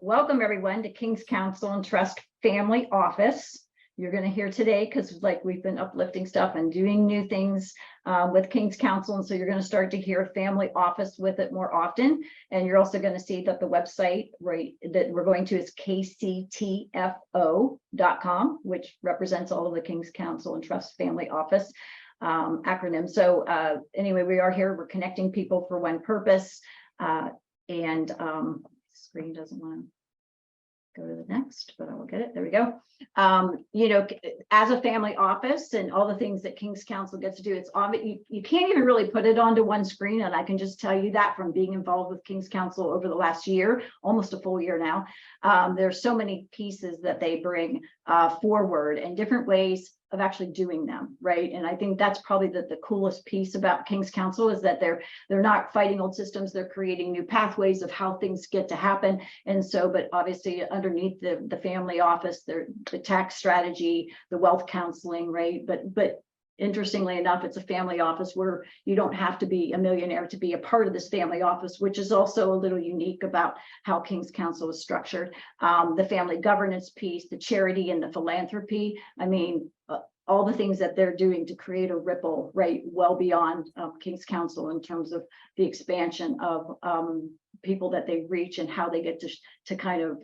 welcome everyone to King's Counsel and Trust Family Office. You're going to hear today because we've been uplifting stuff and doing new things with King's Counsel. And so you're going to start to hear family office with it more often. And you're also going to see that the website that we're going to is kctfo.com, which represents all of the King's Counsel and Trust Family Office acronym. So anyway, we are here. We're connecting people for one purpose. Screen doesn't want to go to the next, but I will get it. There we go. As a family office and all the things that King's Counsel gets to do, it's obvious you can't even really put it onto one screen. And I can just tell you that from being involved with King's Counsel over the last year, almost a full year now. There's so many pieces that they bring forward and different ways of actually doing them, right? And I think that's probably the coolest piece about King's Counsel is that they're not fighting old systems, they're creating new pathways of how things get to happen. And so, but obviously underneath the family office, the tax strategy, the wealth counseling, right? But interestingly enough, it's a family office where you don't have to be a millionaire to be a part of this family office, which is also a little unique about how King's Counsel is structured. The family governance piece, the charity and the philanthropy. I mean, all the things that they're doing to create a ripple, right, well beyond King's Counsel in terms of the expansion of people that they reach and how they get to kind of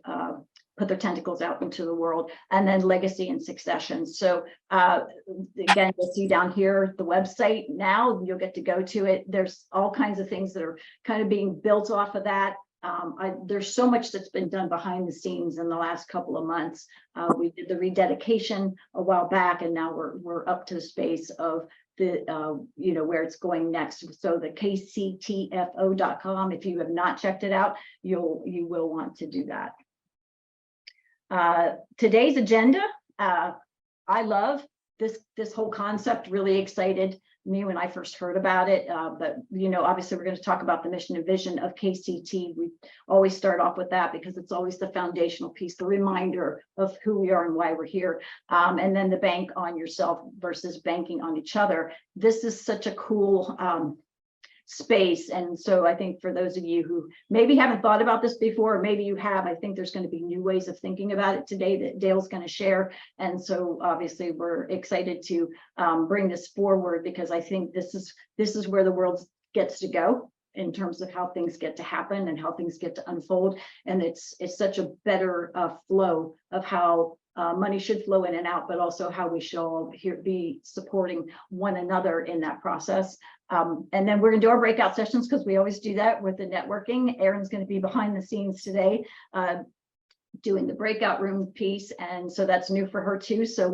put their tentacles out into the world, and then legacy and succession. So again, you'll see down here the website now, you'll get to go to it. There's all kinds of things that are kind of being built off of that. There's so much that's been done behind the scenes in the last couple of months. We did the rededication a while back, and now we're up to the space of the where it's going next. So the kctfo.com, if you have not checked it out, you will want to do that. Today's agenda, I love this whole concept. Really excited me when I first heard about it. But obviously we're going to talk about the mission and vision of KCT. We always start off with that because it's always the foundational piece, the reminder of who we are and why we're here. And then the bank on yourself versus banking on each other. This is such a cool space. And so I think for those of you who maybe haven't thought about this before, or maybe you have, I think there's going to be new ways of thinking about it today that Dale's going to share. And so obviously we're excited to bring this forward because I think this is where the world gets to go in terms of how things get to happen and how things get to unfold. And it's such a better flow of how money should flow in and out, but also how we should all be supporting one another in that process. And then we're going to do our breakout sessions because we always do that with the networking. Erin's going to be behind the scenes today doing the breakout room piece. And so that's new for her too. So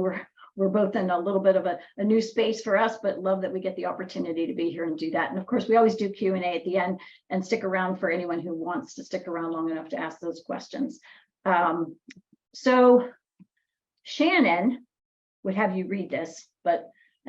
we're both in a little bit of a new space for us, but love that we get the opportunity to be here and do that. And of course, we always do Q&A at the end, and stick around for anyone who wants to stick around long enough to ask those questions. So Shannon would have you read this,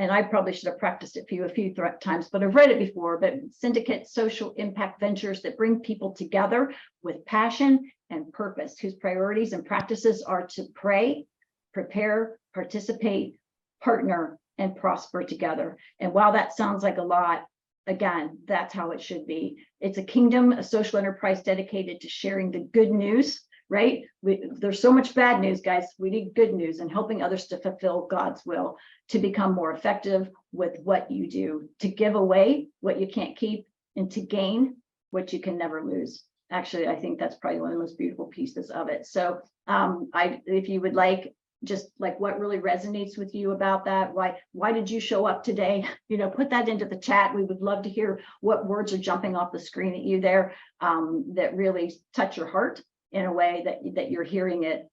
and I probably should have practiced it for you a few times, but I've read it before. But syndicate social impact ventures that bring people together with passion and purpose, whose priorities and practices are to pray, prepare, participate, partner, and prosper together. And while that sounds like a lot, again, that's how it should be. It's a kingdom, a social enterprise dedicated to sharing the good news, right? There's so much bad news, guys. We need good news and helping others to fulfill God's will, to become more effective with what you do, to give away what you can't keep, and to gain what you can never lose. Actually, I think that's probably one of the most beautiful pieces of it. So if you would like, just like what really resonates with you about that, why did you show up today? Put that into the chat. We would love to hear what words are jumping off the screen at you there that really touch your heart in a way that you're hearing it.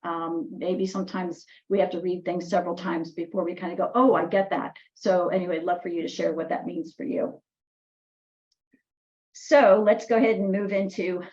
Maybe sometimes we have to read things several times before we kind of go, oh, I get that. So anyway, I'd love for you to share what that means for you. So let's go ahead and move into,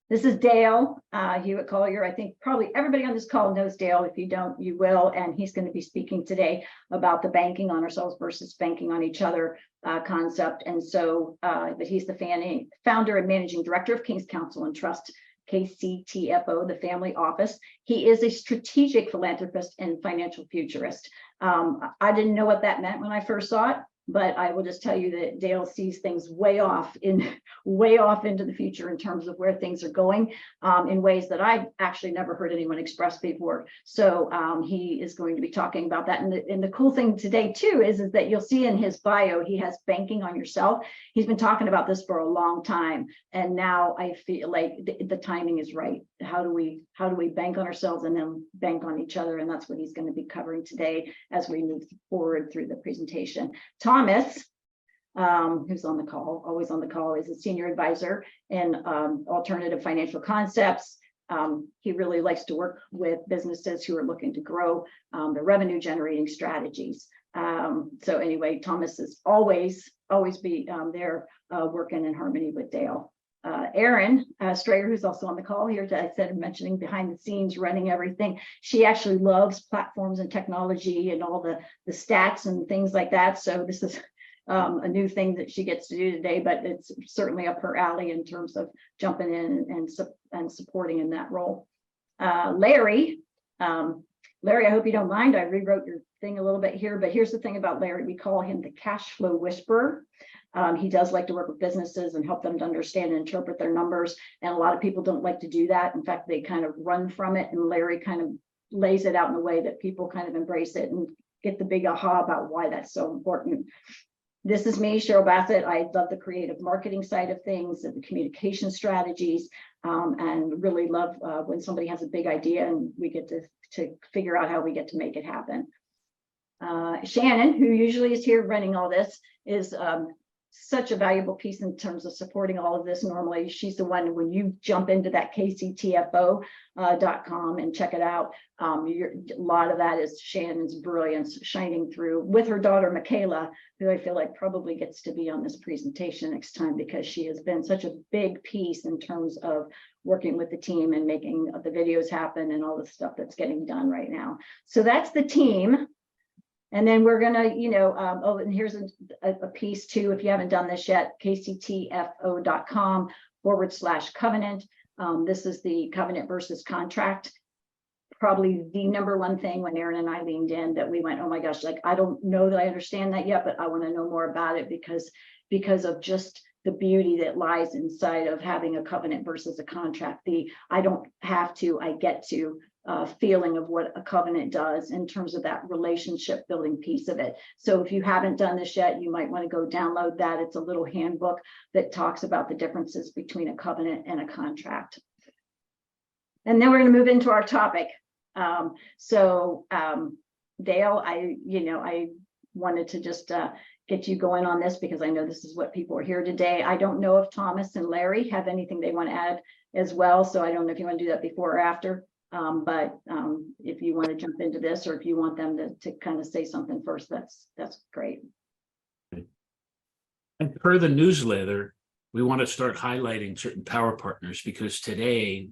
this is Dale Hewitt Collier. I think probably everybody on this call knows Dale. If you don't, you will. And he's going to be speaking today about the banking on ourselves versus banking on each other concept. And so, but he's the founder and managing director of King's Counsel and Trust, KCTFO, the family office. He is a strategic philanthropist and financial futurist. I didn't know what that meant when I first saw it. But I will just tell you that Dale sees things way off into the future in terms of where things are going, in ways that I've actually never heard anyone express before. So he is going to be talking about that. And the cool thing today too is that you'll see in his bio, he has banking on yourself. He's been talking about this for a long time. And now I feel like the timing is right. How do we bank on ourselves and then bank on each other? And that's what he's going to be covering today as we move forward through the presentation. Thomas, who's on the call, always on the call, is a senior advisor in alternative financial concepts. He really likes to work with businesses who are looking to grow the revenue generating strategies. So anyway, Thomas is always be there working in harmony with Dale. Erin Strayer, who's also on the call here, I said, mentioning behind the scenes, running everything. She actually loves platforms and technology and all the stats and things like that. So this is a new thing that she gets to do today, but it's certainly up her alley in terms of jumping in and supporting in that role. Larry, I hope you don't mind. I rewrote your thing a little bit here, but here's the thing about Larry. We call him the cash flow whisperer. He does like to work with businesses and help them to understand and interpret their numbers. And a lot of people don't like to do that. In fact, they kind of run from it. And Larry kind of lays it out in a way that people kind of embrace it and get the big aha about why that's so important. This is me, Cheryl Bassett. I love the creative marketing side of things and the communication strategies, and really love when somebody has a big idea and we get to figure out how we get to make it happen. Shannon, who usually is here running all this, is such a valuable piece in terms of supporting all of this. Normally, she's the one when you jump into that kctfo.com and check it out. A lot of that is Shannon's brilliance shining through with her daughter, Michaela, who I feel like probably gets to be on this presentation next time because she has been such a big piece in terms of working with the team and making the videos happen and all the stuff that's getting done right now. So that's the team. And then we're gonna, oh, and here's a piece too, if you haven't done this yet, kctfo.com/covenant. This is the Covenant versus Contract. Probably the number one thing when Aaron and I leaned in that we went, oh my gosh, like, I don't know that I understand that yet, but I want to know more about it because of just the beauty that lies inside of having a covenant versus a contract. I don't have to, I get to feeling of what a covenant does in terms of that relationship building piece of it. So if you haven't done this yet, you might want to go download that. It's a little handbook that talks about the differences between a covenant and a contract. And then we're going to move into our topic. Dale, I wanted to just get you going on this because I know this is what people are here today. I don't know if Thomas and Larry have anything they want to add as well. So I don't know if you want to do that before or after. But if you want to jump into this or if you want them to kind of say something first, that's great. And per the newsletter, we want to start highlighting certain power partners because today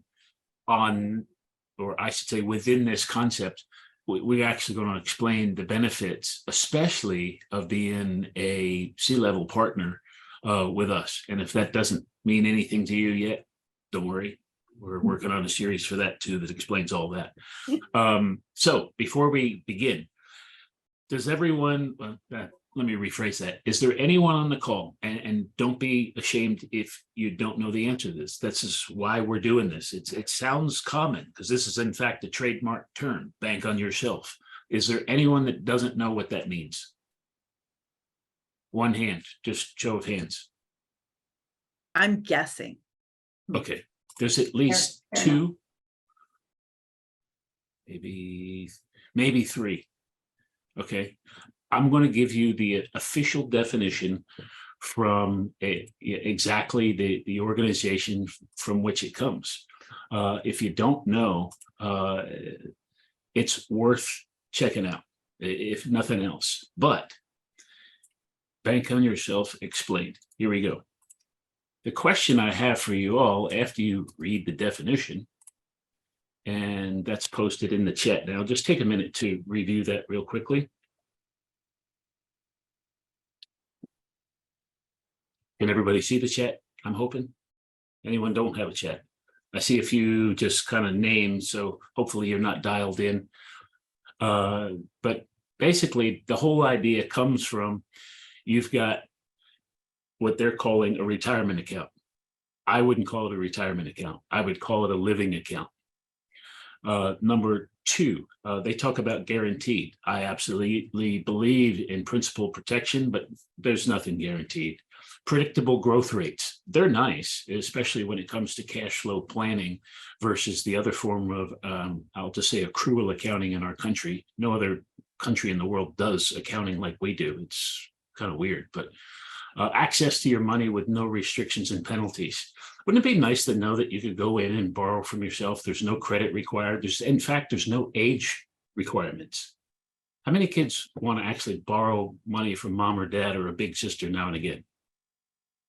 within this concept, we're actually going to explain the benefits, especially of being a C-level partner with us. And if that doesn't mean anything to you yet, don't worry. We're working on a series for that too that explains all that. So before we begin, does everyone, let me rephrase that. Is there anyone on the call, and don't be ashamed if you don't know the answer to this. This is why we're doing this. It sounds common because this is in fact a trademark term, bank on yourself. Is there anyone that doesn't know what that means? One hand, just show of hands. I'm guessing. Okay. There's at least two, maybe three. Okay. I'm going to give you the official definition from exactly the organization from which it comes. If you don't know, it's worth checking out, if nothing else. But bank on yourself explained. Here we go. The question I have for you all after you read the definition, and that's posted in the chat. Now, just take a minute to review that real quickly. Can everybody see the chat? I'm hoping. Anyone don't have a chat? I see a few just kind of names, so hopefully you're not dialed in. But basically, the whole idea comes from you've got what they're calling a retirement account. I wouldn't call it a retirement account. I would call it a living account. Number two, they talk about guaranteed. I absolutely believe in principal protection, but there's nothing guaranteed. Predictable growth rates, they're nice, especially when it comes to cash flow planning versus the other form of, I'll just say, accrual accounting in our country. No other country in the world does accounting like we do. It's kind of weird, but access to your money with no restrictions and penalties. Wouldn't it be nice to know that you could go in and borrow from yourself? There's no credit required. In fact, there's no age requirements. How many kids want to actually borrow money from mom or dad or a big sister now and again?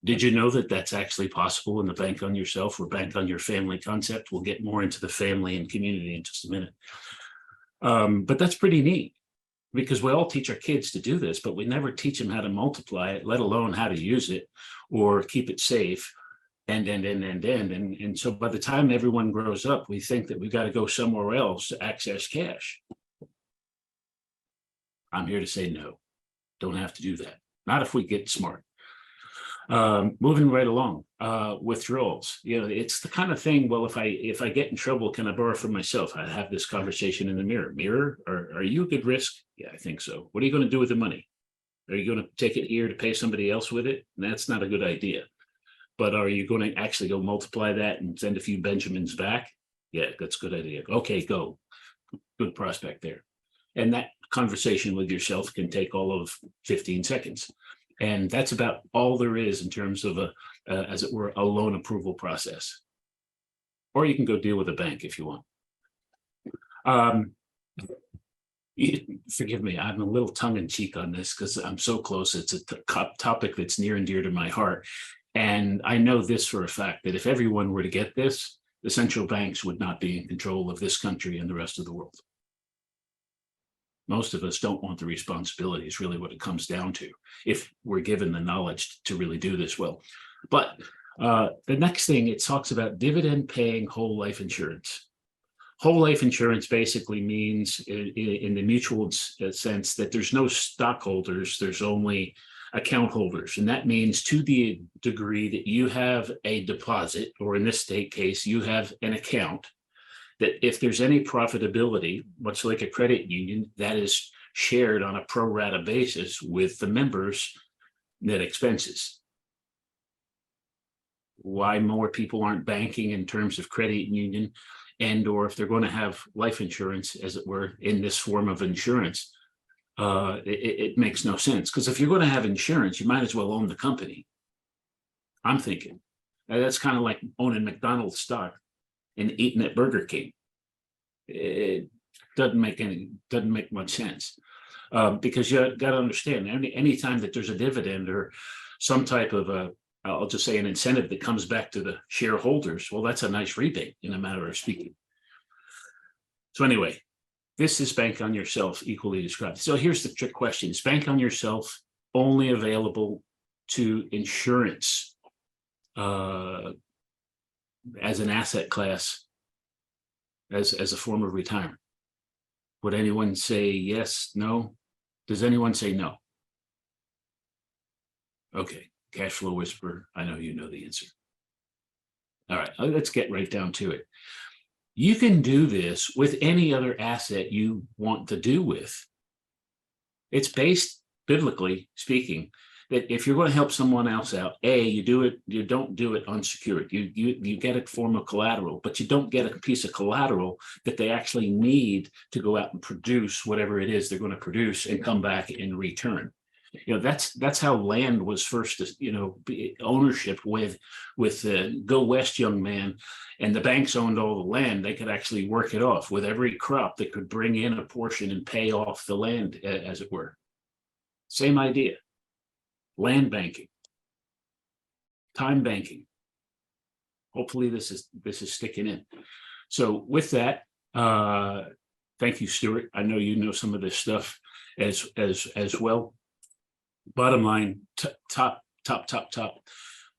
Did you know that that's actually possible in the bank on yourself or bank on your family concept? We'll get more into the family and community in just a minute. But that's pretty neat, because we all teach our kids to do this, but we never teach them how to multiply it, let alone how to use it or keep it safe. And so by the time everyone grows up, we think that we've got to go somewhere else to access cash. I'm here to say no, don't have to do that. Not if we get smart. Moving right along, withdrawals. You know, it's the kind of thing, well, if I get in trouble, can I borrow from myself? I have this conversation in the mirror. Are you a good risk? Yeah, I think so. What are you going to do with the money? Are you going to take it here to pay somebody else with it? And that's not a good idea. But are you going to actually go multiply that and send a few Benjamins back? Yeah, that's a good idea. Okay, go. Good prospect there. And that conversation with yourself can take all of 15 seconds. And that's about all there is in terms of as it were, a loan approval process. Or you can go deal with a bank if you want. Forgive me, I'm a little tongue in cheek on this because I'm so close. It's a topic that's near and dear to my heart. And I know this for a fact, that if everyone were to get this, the central banks would not be in control of this country and the rest of the world. Most of us don't want the responsibility, is really what it comes down to, if we're given the knowledge to really do this well. But the next thing, it talks about dividend paying whole life insurance. Whole life insurance basically means in the mutual sense that there's no stockholders, there's only account holders. And that means to the degree that you have a deposit, or in this case, you have an account, that if there's any profitability, much like a credit union, that is shared on a pro rata basis with the members' net expenses. Why more people aren't banking in terms of credit union, and or if they're going to have life insurance, as it were, in this form of insurance, it makes no sense. Because if you're going to have insurance, you might as well own the company. I'm thinking. That's kind of like owning McDonald's stock and eating at Burger King. It doesn't make much sense, because you got to understand, any time that there's a dividend or some type of I'll just say an incentive that comes back to the shareholders, well, that's a nice rebate in a matter of speaking. So anyway, this is bank on yourself equally described. So here's the trick question: is bank on yourself only available to insurance as an asset class, as a form of retirement? Would anyone say yes, no? Does anyone say no? Okay, cash flow whisperer, I know you know the answer. All right, let's get right down to it. You can do this with any other asset you want to do with. It's based, biblically speaking, that if you're going to help someone else out, you don't do it unsecured. You get a form of collateral, but you don't get a piece of collateral that they actually need to go out and produce whatever it is they're going to produce and come back in return. You know, that's how land was first, ownership with Go West young man, and the banks owned all the land. They could actually work it off with every crop that could bring in a portion and pay off the land, as it were. Same idea. Land banking, time banking. Hopefully this is sticking in. So with that, thank you, Stuart. I know you know some of this stuff as well. Bottom line, top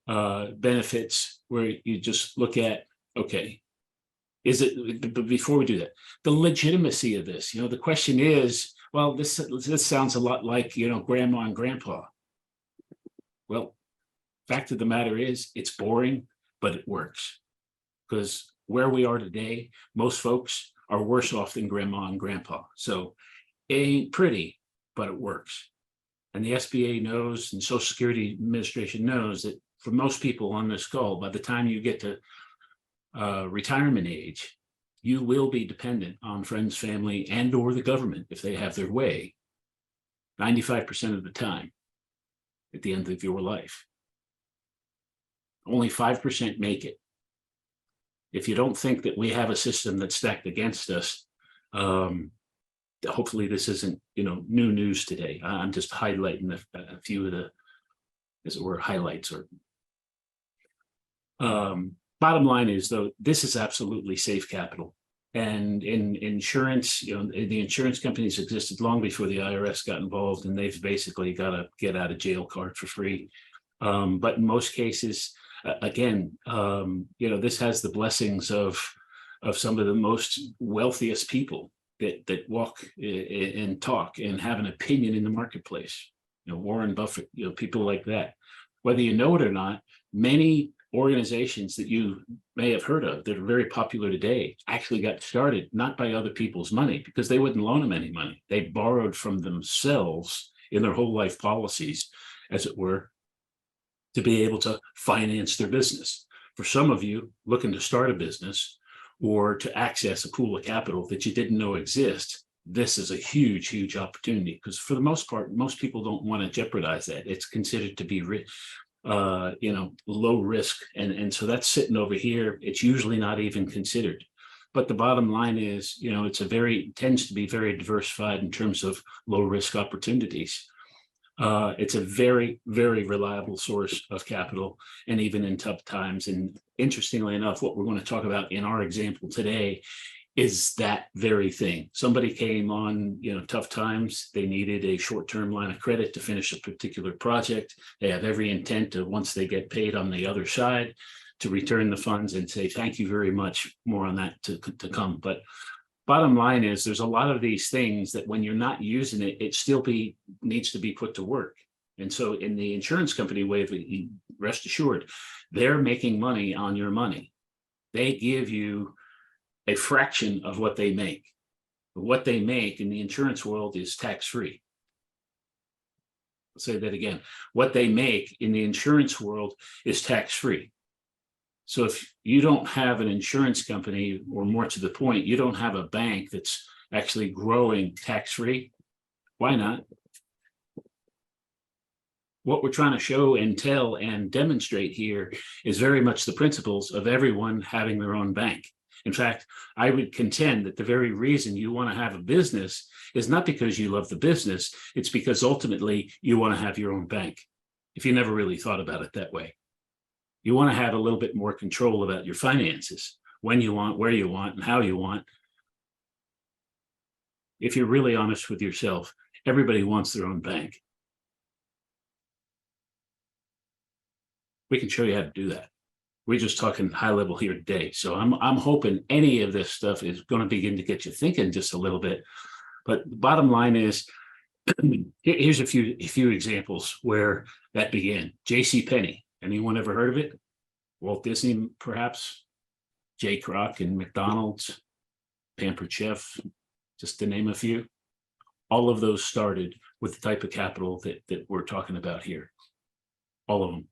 benefits, where you just look at, okay, is it, but before we do that, the legitimacy of this, the question is, well, this sounds a lot like, grandma and grandpa. Well, fact of the matter is, it's boring, but it works. Because where we are today, most folks are worse off than grandma and grandpa. So it ain't pretty, but it works. And the SBA knows, and Social Security Administration knows that for most people on this call, by the time you get to retirement age, you will be dependent on friends, family, and or the government if they have their way 95% of the time at the end of your life. Only 5% make it. If you don't think that we have a system that's stacked against us, hopefully this isn't, new news today. I'm just highlighting a few of the, as it were, highlights. Or bottom line is, though, this is absolutely safe capital. And in insurance, the insurance companies existed long before the IRS got involved, and they've basically got a get out of jail card for free. But in most cases, again, this has the blessings of some of the most wealthiest people that walk and talk and have an opinion in the marketplace. Warren Buffett, people like that. Whether you know it or not, many organizations that you may have heard of that are very popular today actually got started not by other people's money, because they wouldn't loan them any money. They borrowed from themselves in their whole life policies, as it were, to be able to finance their business. For some of you looking to start a business or to access a pool of capital that you didn't know exist, this is a huge, huge opportunity, because for the most part, most people don't want to jeopardize that. It's considered to be low risk. And so that's sitting over here. It's usually not even considered. But the bottom line is, it tends to be very diversified in terms of low risk opportunities. It's a very, very reliable source of capital, and even in tough times. And interestingly enough, what we're going to talk about in our example today is that very thing. Somebody came on, tough times. They needed a short-term line of credit to finish a particular project. They have every intent to, once they get paid on the other side, to return the funds and say, thank you very much. More on that to come. But bottom line is, there's a lot of these things that when you're not using it, it still needs to be put to work. And so in the insurance company way, rest assured, they're making money on your money. They give you a fraction of what they make. But what they make in the insurance world is tax-free. I'll say that again. What they make in the insurance world is tax-free. So if you don't have an insurance company, or more to the point, you don't have a bank that's actually growing tax-free, why not? What we're trying to show and tell and demonstrate here is very much the principles of everyone having their own bank. In fact, I would contend that the very reason you want to have a business is not because you love the business, it's because ultimately you want to have your own bank, if you never really thought about it that way. You want to have a little bit more control about your finances, when you want, where you want, and how you want. If you're really honest with yourself, everybody wants their own bank. We can show you how to do that. We're just talking high level here today. So I'm hoping any of this stuff is going to begin to get you thinking just a little bit. But the bottom line is, here's a few examples where that began. JCPenney. Anyone ever heard of it? Walt Disney, perhaps? J. Kroc and McDonald's, Pampered Chef, just to name a few. All of those started with the type of capital that we're talking about here. All of them.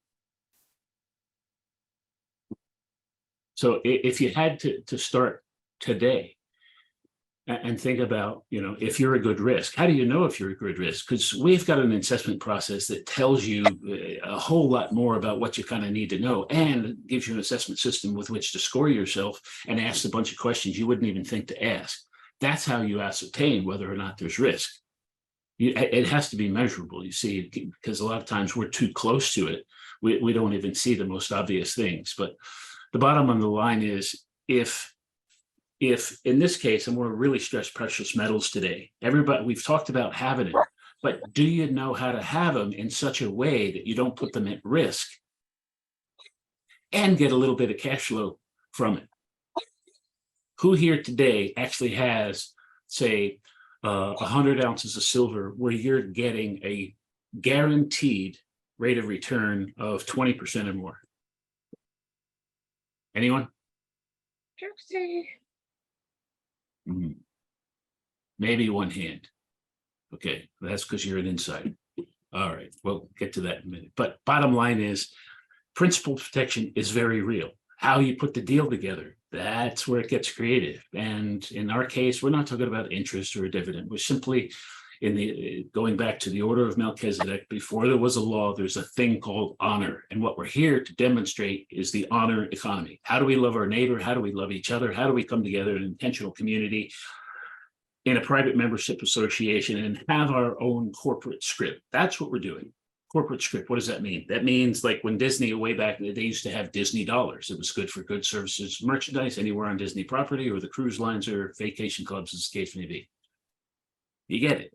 So if you had to start today and think about, if you're a good risk, how do you know if you're a good risk? Because we've got an assessment process that tells you a whole lot more about what you kind of need to know, and gives you an assessment system with which to score yourself and ask a bunch of questions you wouldn't even think to ask. That's how you ascertain whether or not there's risk. It has to be measurable, you see, because a lot of times we're too close to it. We don't even see the most obvious things. But the bottom of the line is, if in this case, and we're really stress precious metals today, we've talked about having it, but do you know how to have them in such a way that you don't put them at risk and get a little bit of cash flow from it? Who here today actually has, say, 100 ounces of silver where you're getting a guaranteed rate of return of 20% or more? Anyone? Mhm. Maybe one hand. Okay, that's because you're an insider. All right, we'll get to that in a minute. But bottom line is, principal protection is very real. How you put the deal together, that's where it gets creative. And in our case, we're not talking about interest or a dividend. We're simply going back to the order of Melchizedek. Before there was a law, there's a thing called honor. And what we're here to demonstrate is the honor economy. How do we love our neighbor? How do we love each other? How do we come together in an intentional community in a private membership association and have our own corporate script? That's what we're doing. Corporate script. What does that mean? That means like when Disney, way back, they used to have Disney dollars. It was good for goods, services, merchandise anywhere on Disney property, or the cruise lines or vacation clubs, as the case may be. You get it.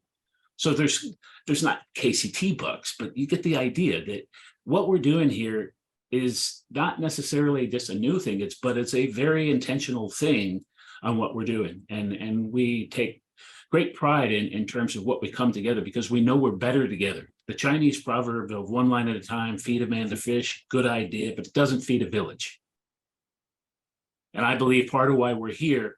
So there's not KCT bucks, but you get the idea that what we're doing here is not necessarily just a new thing. But it's a very intentional thing on what we're doing, and we take great pride in terms of what we come together, because we know we're better together. The Chinese proverb of one line at a time, feed a man to fish, good idea, but it doesn't feed a village. And I believe part of why we're here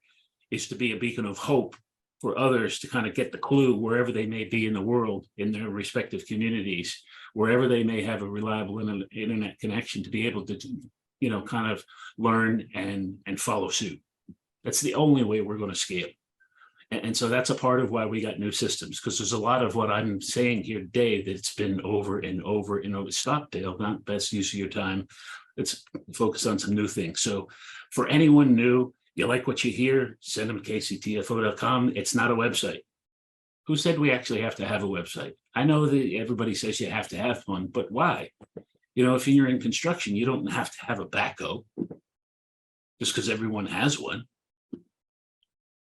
is to be a beacon of hope for others to kind of get the clue wherever they may be in the world, in their respective communities, wherever they may have a reliable internet connection, to be able to, kind of learn and follow suit. That's the only way we're going to scale. And so that's a part of why we got new systems, because there's a lot of what I'm saying here today that's been over and over and over. Stop, Dale, not best use of your time. Let's focus on some new things. So for anyone new, you like what you hear, send them to kctfo.com. It's not a website. Who said we actually have to have a website? I know that everybody says you have to have one, but why? If you're in construction, you don't have to have a backhoe just because everyone has one.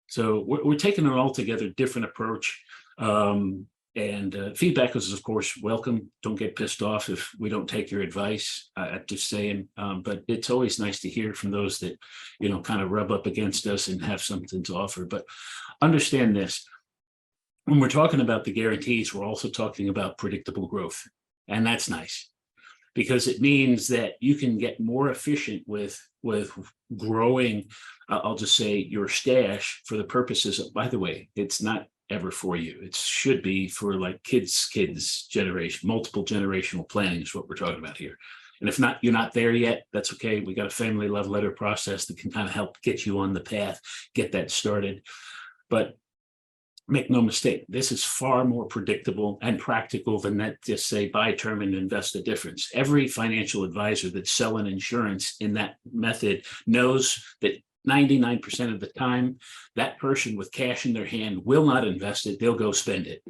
So we're taking an altogether different approach. And feedback is, of course, welcome. Don't get pissed off if we don't take your advice. I'm just saying, but it's always nice to hear from those that, kind of rub up against us and have something to offer. But understand this. When we're talking about the guarantees, we're also talking about predictable growth. And that's nice, because it means that you can get more efficient with growing, I'll just say, your stash for the purposes of, by the way, it's not ever for you. It should be for like kids generation, multiple generational planning is what we're talking about here. And if not, you're not there yet, that's okay. We got a family love letter process that can kind of help get you on the path, get that started. But make no mistake, this is far more predictable and practical than that just say buy term and invest the difference. Every financial advisor that's selling insurance in that method knows that 99% of the time, that person with cash in their hand will not invest it. They'll go spend it.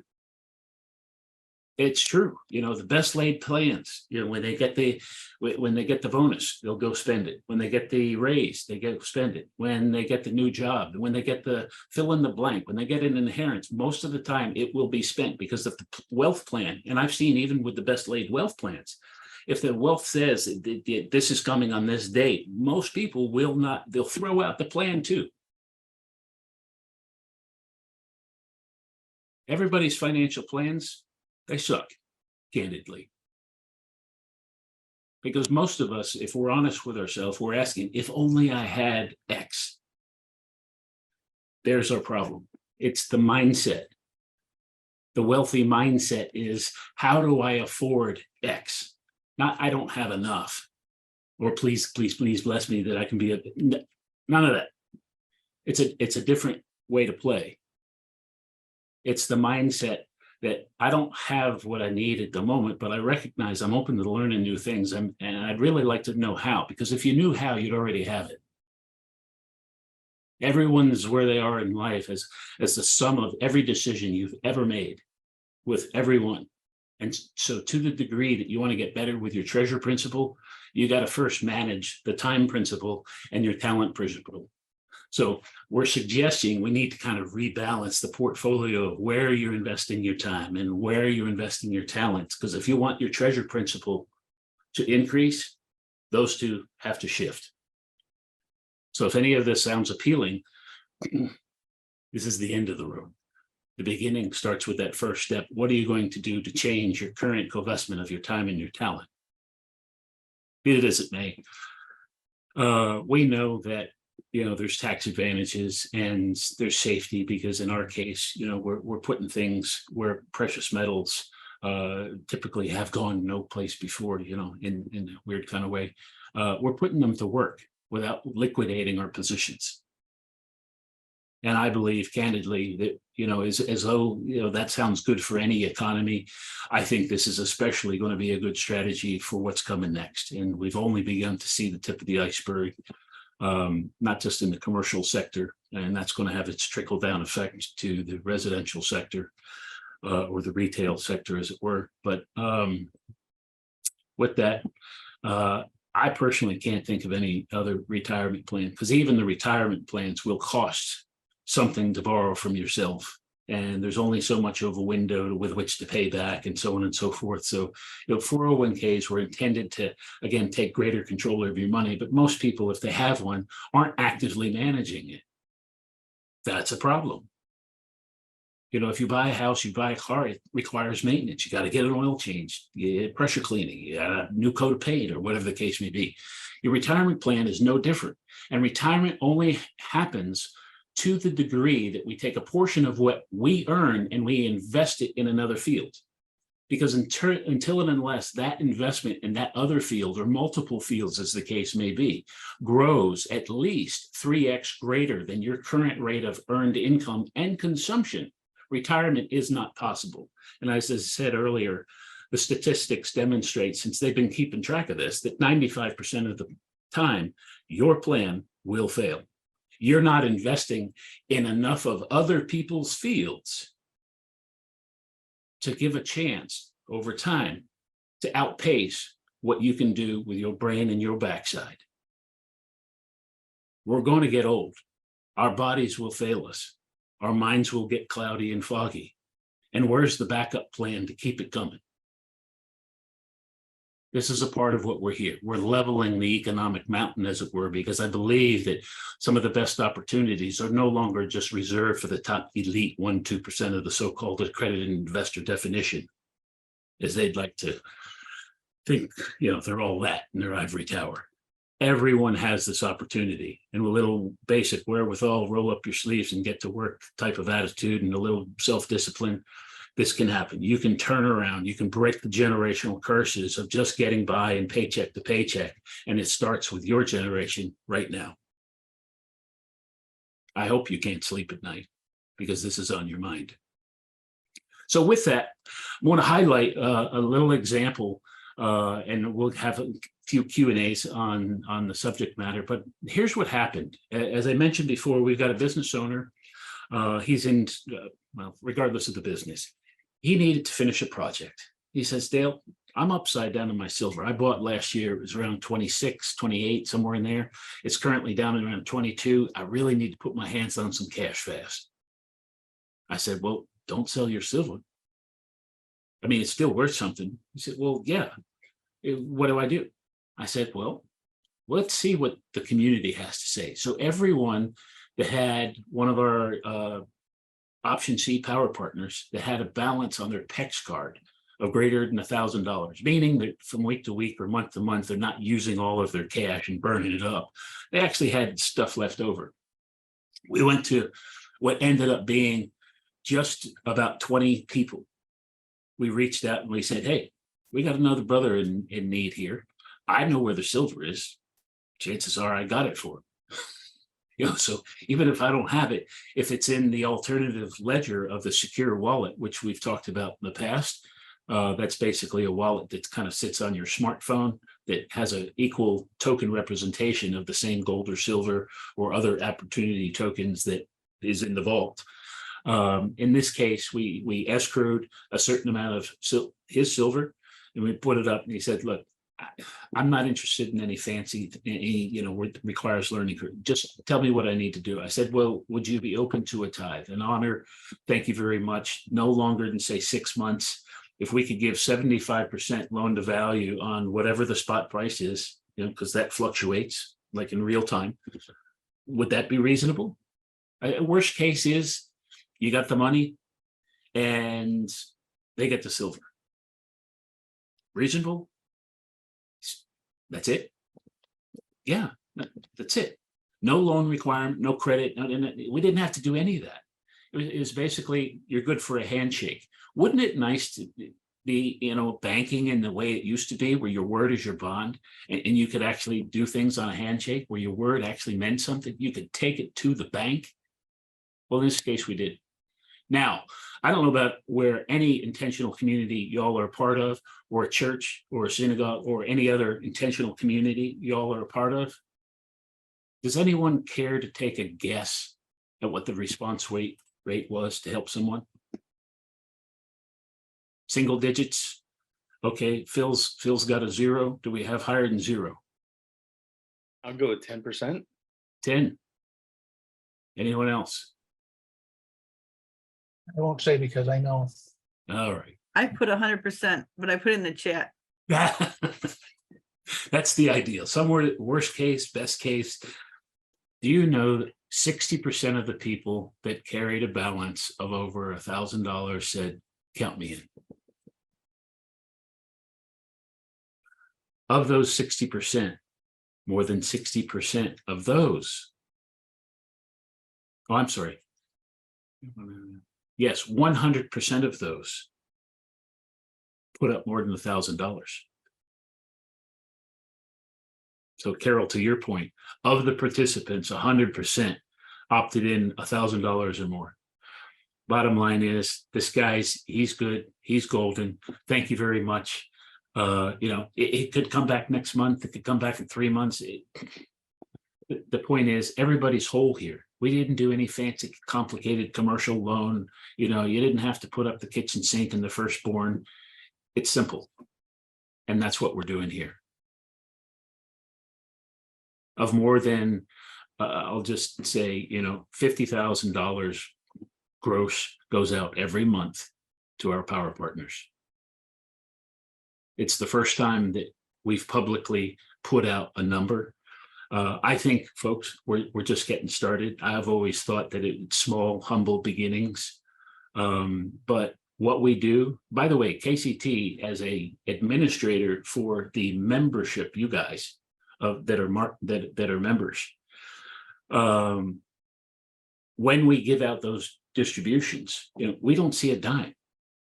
It's true. The best laid plans, when they get the bonus, they'll go spend it. When they get the raise, they go spend it. When they get the new job, when they get the fill in the blank, when they get an inheritance, most of the time it will be spent because of the wealth plan. And I've seen even with the best laid wealth plans, if the wealth says this is coming on this date, most people will not, they'll throw out the plan too. Everybody's financial plans, they suck, candidly. Because most of us, if we're honest with ourselves, we're asking, if only I had X. There's our problem. It's the mindset. The wealthy mindset is, how do I afford X? Not, I don't have enough. Or please, please, please bless me that I can be none of that. It's a different way to play. It's the mindset that I don't have what I need at the moment, but I recognize I'm open to learning new things. And I'd really like to know how, because if you knew how, you'd already have it. Everyone is where they are in life as the sum of every decision you've ever made with everyone. And so to the degree that you want to get better with your treasure principle, you got to first manage the time principle and your talent principle. So we're suggesting we need to kind of rebalance the portfolio of where you're investing your time and where you're investing your talents. Because if you want your treasure principle to increase, those two have to shift. So if any of this sounds appealing, this is the end of the road. The beginning starts with that first step. What are you going to do to change your current co-investment of your time and your talent? Be it as it may, we know that, there's tax advantages and there's safety, because in our case, we're putting things where precious metals typically have gone no place before, in a weird kind of way. We're putting them to work without liquidating our positions. And I believe candidly that, as though, that sounds good for any economy, I think this is especially going to be a good strategy for what's coming next. And we've only begun to see the tip of the iceberg, not just in the commercial sector, and that's going to have its trickle down effect to the residential sector or the retail sector, as it were. But with that, I personally can't think of any other retirement plan, because even the retirement plans will cost something to borrow from yourself. And there's only so much of a window with which to pay back, and so on and so forth. So, 401ks were intended to, again, take greater control of your money. But most people, if they have one, aren't actively managing it. That's a problem. If you buy a house, you buy a car, it requires maintenance. You got to get an oil change, you get pressure cleaning, you got a new coat of paint, or whatever the case may be. Your retirement plan is no different. And retirement only happens to the degree that we take a portion of what we earn and we invest it in another field. Because until and unless that investment in that other field, or multiple fields as the case may be, grows at least 3x greater than your current rate of earned income and consumption, retirement is not possible. And as I said earlier, the statistics demonstrate, since they've been keeping track of this, that 95% of the time, your plan will fail. You're not investing in enough of other people's fields to give a chance over time to outpace what you can do with your brain and your backside. We're going to get old. Our bodies will fail us. Our minds will get cloudy and foggy. And where's the backup plan to keep it coming? This is a part of what we're here. We're leveling the economic mountain, as it were, because I believe that some of the best opportunities are no longer just reserved for the top elite 1-2% of the so-called accredited investor definition, as they'd like to think, they're all that in their ivory tower. Everyone has this opportunity, and with a little basic wherewithal, roll up your sleeves and get to work type of attitude and a little self-discipline, this can happen. You can turn around. You can break the generational curses of just getting by and paycheck to paycheck. And it starts with your generation right now. I hope you can't sleep at night, because this is on your mind. So with that, I want to highlight a little example, and we'll have a few Q&As on the subject matter. But here's what happened. As I mentioned before, we've got a business owner. He's in, regardless of the business, he needed to finish a project. He says, Dale, I'm upside down in my silver. I bought last year, it was around 26, 28, somewhere in there. It's currently down at around 22. I really need to put my hands on some cash fast. I said, well, don't sell your silver. I mean, it's still worth something. He said, well, yeah. What do I do? I said, well, let's see what the community has to say. So everyone that had one of our option C power partners that had a balance on their PEX card of greater than $1,000, meaning that from week to week or month to month, they're not using all of their cash and burning it up. They actually had stuff left over. We went to what ended up being just about 20 people. We reached out and we said, hey, we got another brother in need here. I know where the silver is. Chances are I got it for him. So even if I don't have it, if it's in the alternative ledger of the secure wallet, which we've talked about in the past, that's basically a wallet that kind of sits on your smartphone that has an equal token representation of the same gold or silver or other opportunity tokens that is in the vault. In this case, we escrowed a certain amount of his silver, and we put it up, and he said, look, I'm not interested in any fancy, requires learning. Just tell me what I need to do. I said, well, would you be open to a tithe? An honor, thank you very much. No longer than say 6 months. If we could give 75% loan to value on whatever the spot price is, because that fluctuates like in real time, would that be reasonable? Worst case is you got the money, and they get the silver. Reasonable? That's it. Yeah, that's it. No loan requirement, no credit. We didn't have to do any of that. It was basically, you're good for a handshake. Wouldn't it nice to be, banking in the way it used to be, where your word is your bond, and you could actually do things on a handshake where your word actually meant something? You could take it to the bank. Well, in this case, we did. Now, I don't know about where any intentional community y'all are a part of, or a church or a synagogue or any other intentional community y'all are a part of. Does anyone care to take a guess at what the response rate was to help someone? Single digits? Okay, Phil's got a 0. Do we have higher than 0? I'll go with 10%. 10. Anyone else? I won't say because I know. All right. I put 100%, but I put in the chat. That's the ideal. Somewhere, worst case, best case. Do you know that 60% of the people that carried a balance of over $1,000 said, count me in? Of those 60%, more than 60% of those. Oh, I'm sorry. Yes, 100% of those put up more than $1,000. So Carol, to your point, of the participants, 100% opted in $1,000 or more. Bottom line is, this guy's, he's good, he's golden. Thank you very much. It could come back next month. It could come back in 3 months. The point is, everybody's whole here. We didn't do any fancy, complicated commercial loan. You didn't have to put up the kitchen sink and the firstborn. It's simple. And that's what we're doing here. Of more than, I'll just say, $50,000 gross goes out every month to our power partners. It's the first time that we've publicly put out a number. I think, folks, we're just getting started. I've always thought that it's small, humble beginnings. But what we do, by the way, KCT as a administrator for the membership, you guys that are members, when we give out those distributions, we don't see a dime,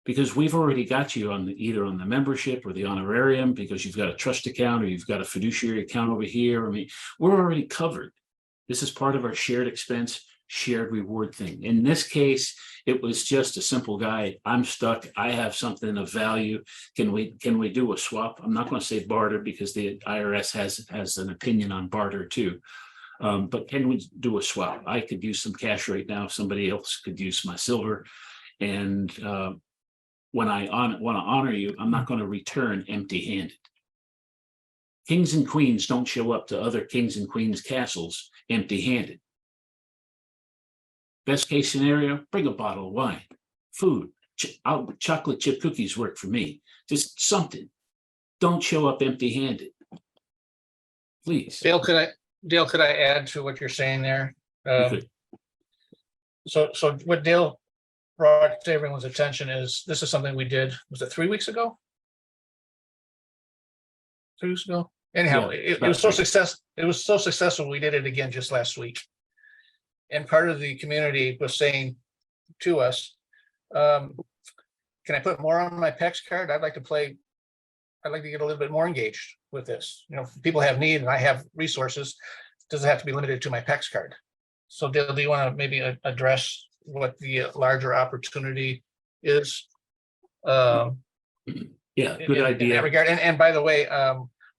because we've already got you on either on the membership or the honorarium, because you've got a trust account or you've got a fiduciary account over here. I mean, we're already covered. This is part of our shared expense, shared reward thing. In this case, it was just a simple guide. I'm stuck. I have something of value. Can we do a swap? I'm not going to say barter, because the IRS has an opinion on barter too. But can we do a swap? I could use some cash right now. Somebody else could use my silver. And when I want to honor you, I'm not going to return empty-handed. Kings and queens don't show up to other kings and queens castles empty-handed. Best case scenario, bring a bottle of wine, food, chocolate chip cookies work for me. Just something. Don't show up empty-handed. Please. Dale, could I add to what you're saying there? So what Dale brought to everyone's attention is, this is something we did, was it 3 weeks ago? 3 weeks ago? Anyhow, Yeah, it was so successful, we did it again just last week. And part of the community was saying to us, can I put more on my PEX card? I'd like to get a little bit more engaged with this. People have need and I have resources. Does it have to be limited to my PEX card? So Dale, do you want to maybe address what the larger opportunity is? Yeah, good idea. In that regard. And by the way,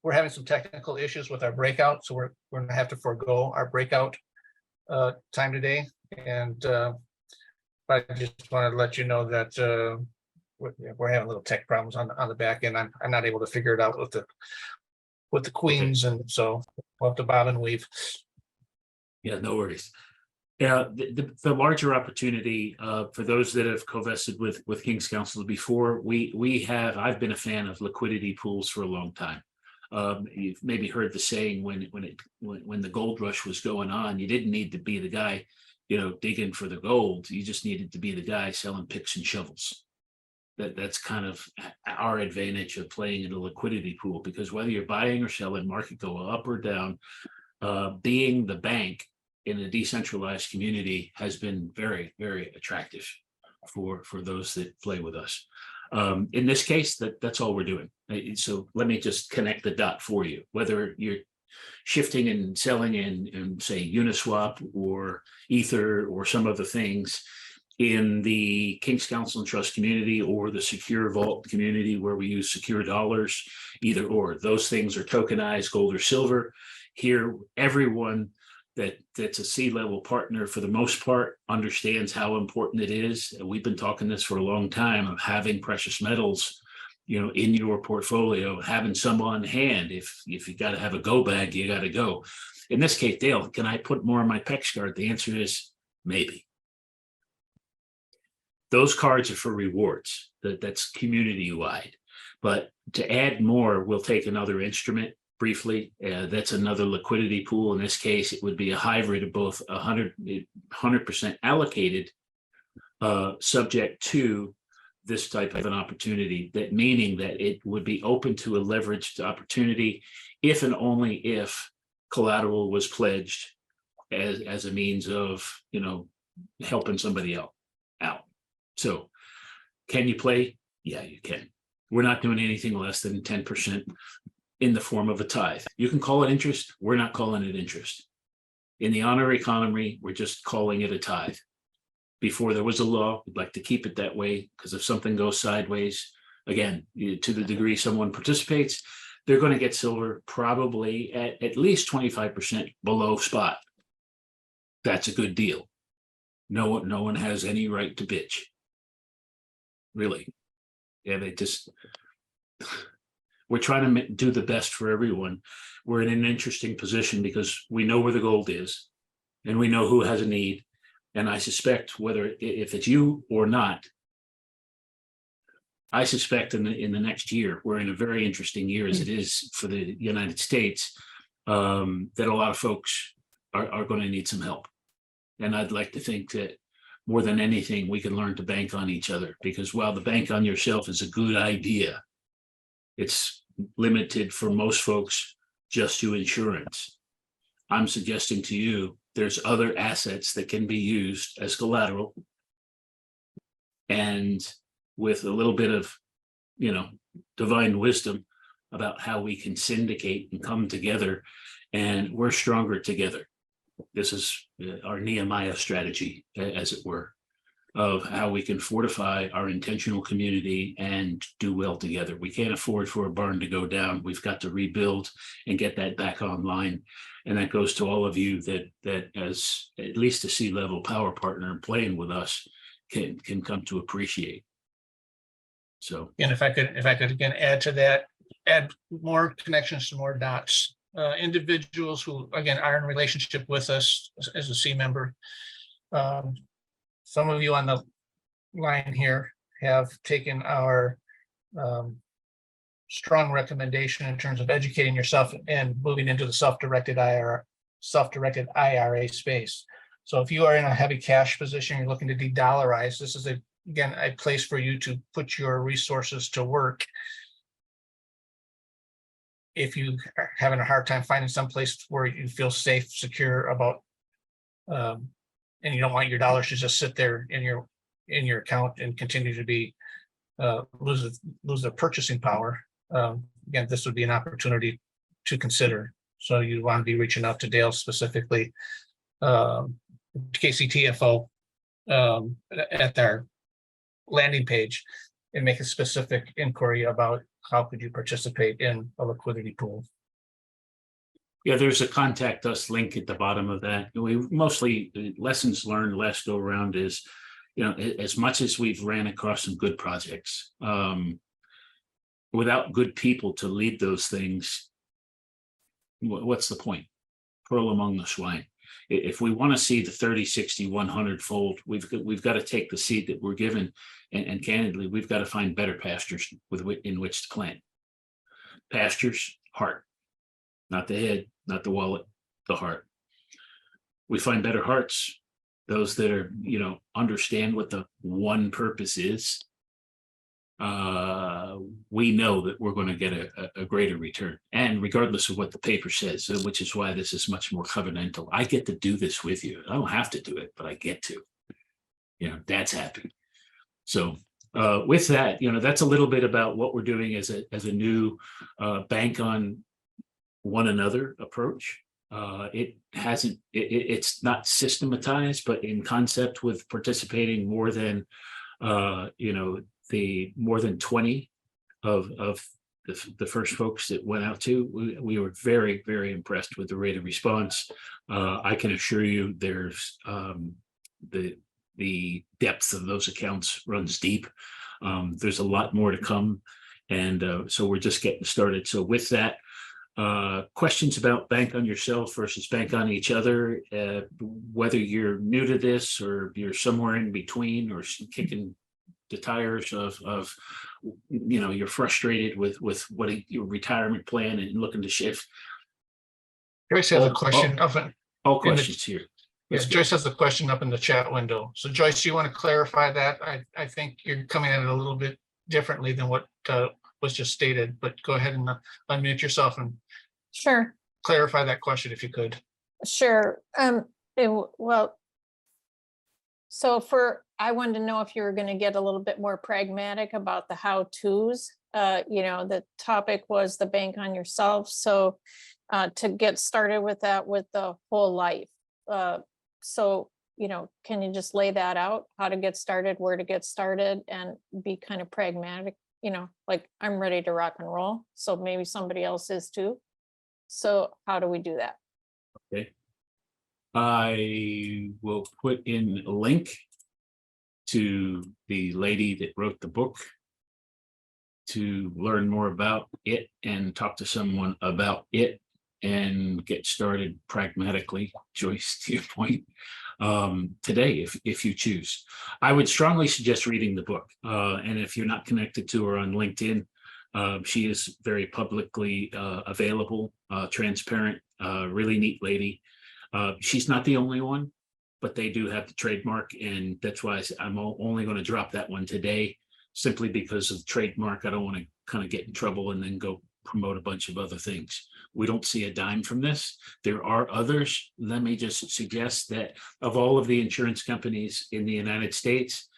we're having some technical issues with our breakout, so we're going to have to forego our breakout time today. And I just wanted to let you know that we're having little tech problems on the back end. I'm not able to figure it out with the queens, and so we'll have to bob and weave. Yeah, no worries. Yeah, the larger opportunity for those that have co-vested with King's Counsel before, I've been a fan of liquidity pools for a long time. You've maybe heard the saying, when the gold rush was going on, you didn't need to be the guy digging for the gold. You just needed to be the guy selling picks and shovels. That's kind of our advantage of playing in a liquidity pool, because whether you're buying or selling, market go up or down, being the bank in a decentralized community has been very, very attractive for those that play with us. In this case, that's all we're doing. So let me just connect the dot for you. Whether you're shifting and selling in say Uniswap or Ether or some of the things in the King's Counsel and Trust community, or the secure vault community where we use secure dollars, either or, those things are tokenized gold or silver. Here, everyone that's a C-level partner for the most part understands how important it is. And we've been talking this for a long time, of having precious metals, in your portfolio, having some on hand. If you got to have a go bag, you got to go. In this case, Dale, can I put more on my PEX card? The answer is maybe. Those cards are for rewards. That's community-wide. But to add more, we'll take another instrument briefly. That's another liquidity pool. In this case, it would be a hybrid of both 100% allocated, subject to this type of an opportunity, that meaning that it would be open to a leveraged opportunity if and only if collateral was pledged as a means of, helping somebody else out. So can you play? Yeah, you can. We're not doing anything less than 10% in the form of a tithe. You can call it interest. We're not calling it interest. In the honor economy, we're just calling it a tithe. Before there was a law, we'd like to keep it that way, because if something goes sideways, again, to the degree someone participates, they're going to get silver probably at least 25% below spot. That's a good deal. No one has any right to bitch. Really. Yeah, we're trying to do the best for everyone. We're in an interesting position because we know where the gold is and we know who has a need. And I suspect, whether if it's you or not, I suspect in the next year, we're in a very interesting year as it is for the United States, that a lot of folks are going to need some help. And I'd like to think that more than anything, we can learn to bank on each other, because while the bank on yourself is a good idea, it's limited for most folks just to insurance. I'm suggesting to you, there's other assets that can be used as collateral. And with a little bit of, divine wisdom about how we can syndicate and come together, and we're stronger together. This is our Nehemiah strategy, as it were, of how we can fortify our intentional community and do well together. We can't afford for a barn to go down. We've got to rebuild and get that back online. And that goes to all of you that as at least a C-level power partner and playing with us can come to appreciate. So, And if I could again add to that, add more connections to more dots. Individuals who, again, are in relationship with us as a C member. Some of you on the line here have taken our strong recommendation in terms of educating yourself and moving into the self-directed IRA space. So if you are in a heavy cash position, you're looking to de-dollarize, this is again a place for you to put your resources to work. If you are having a hard time finding some place where you feel safe, secure about, and you don't want your dollars to just sit there in your account and continue to be lose their purchasing power. Again, this would be an opportunity to consider. So you want to be reaching out to Dale specifically, KCTFO, at their landing page, and make a specific inquiry about how could you participate in a liquidity pool. yeah, there's a contact us link at the bottom of that. We mostly, lessons learned last go around is, as much as we've ran across some good projects, without good people to lead those things, what's the point? Pearl among the swine. If we want to see the 30, 60, 100 fold, we've got to take the seed that we're given, and candidly, we've got to find better pastures in which to plant. Pastures, heart, not the head, not the wallet, the heart. We find better hearts, those that are, understand what the one purpose is, we know that we're going to get a greater return. And regardless of what the paper says, which is why this is much more covenantal, I get to do this with you. I don't have to do it, but I get to. Dad's happy. So with that, that's a little bit about what we're doing as a new bank on one another approach. It's not systematized, but in concept, with participating more than the more than 20 of the first folks that went out to, we were very, very impressed with the rate of response. I can assure you there's the depth of those accounts runs deep. There's a lot more to come. And so we're just getting started. So with that, questions about bank on yourself versus bank on each other, whether you're new to this or you're somewhere in between or kicking the tires of you're frustrated with your retirement plan and looking to shift. Joyce has a question up in, All questions here. yeah, Joyce has a question up in the chat window. So Joyce, do you want to clarify that? I think you're coming at it a little bit differently than what was just stated, but go ahead and unmute yourself and Sure, clarify that question if you could. sure. Well, so I wanted to know if you were going to get a little bit more pragmatic about the how-tos. The topic was the bank on yourself. So to get started with that with the whole life. So, can you just lay that out, how to get started, where to get started, and be kind of pragmatic, like I'm ready to rock and roll. So maybe somebody else is too. So how do we do that? Okay. I will put in a link to the lady that wrote the book to learn more about it and talk to someone about it and get started pragmatically, Joyce, to your point, today, if you choose. I would strongly suggest reading the book. And if you're not connected to her on LinkedIn, she is very publicly available, transparent, really neat lady. She's not the only one, but they do have the trademark. And that's why I'm only going to drop that one today, simply because of the trademark. I don't want to kind of get in trouble and then go promote a bunch of other things. We don't see a dime from this. There are others. Let me just suggest that of all of the insurance companies in the United States,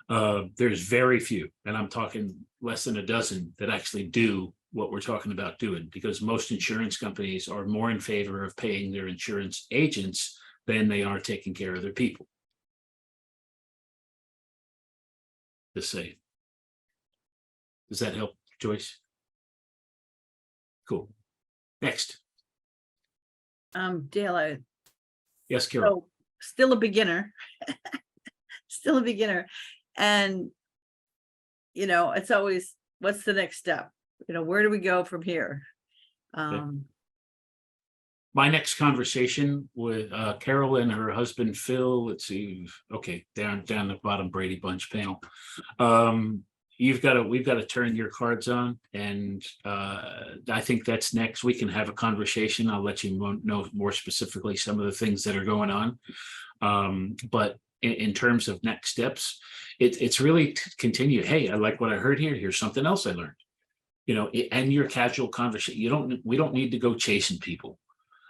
there's very few, and I'm talking less than a dozen, that actually do what we're talking about doing, because most insurance companies are more in favor of paying their insurance agents than they are taking care of their people. Just say. Does that help, Joyce? Cool. Next. Dale, Yes, Carol. so still a beginner. Still a beginner. And, it's always, what's the next step? Where do we go from here? My next conversation with Carol and her husband, Phil, let's see. Okay, down the bottom Brady Bunch panel. We've got to turn your cards on, and I think that's next. We can have a conversation. I'll let you know more specifically some of the things that are going on. But in terms of next steps, it's really to continue. Hey, I like what I heard here. Here's something else I learned. And your casual conversation. We don't need to go chasing people.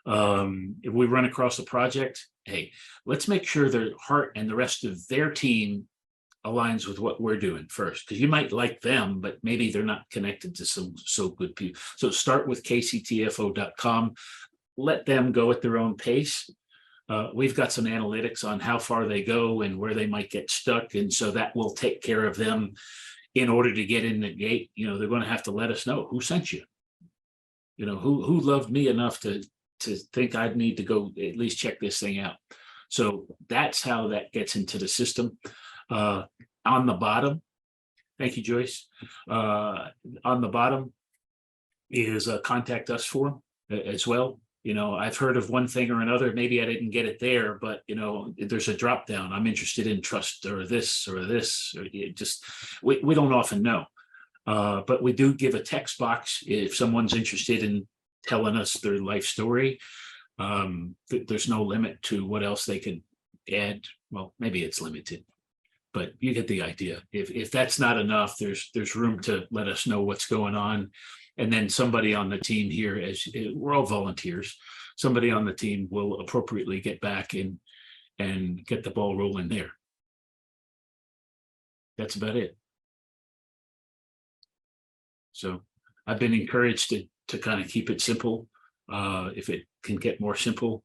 If we run across a project, hey, let's make sure their heart and the rest of their team aligns with what we're doing first, because you might like them, but maybe they're not connected to so good people. So start with kctfo.com. Let them go at their own pace. We've got some analytics on how far they go and where they might get stuck, and so that will take care of them. In order to get in the gate, they're going to have to let us know who sent you. Who loved me enough to think I'd need to go at least check this thing out. So that's how that gets into the system. On the bottom, thank you, Joyce. On the bottom is a contact us form as well. I've heard of one thing or another. Maybe I didn't get it there, but there's a drop down. I'm interested in trust or this, or we don't often know. But we do give a text box if someone's interested in telling us their life story. There's no limit to what else they could add, well, maybe it's limited, but you get the idea. If that's not enough, there's room to let us know what's going on. And then somebody on the team here, as we're all volunteers, somebody on the team will appropriately get back and get the ball rolling there. That's about it. So I've been encouraged to kind of keep it simple. If it can get more simple,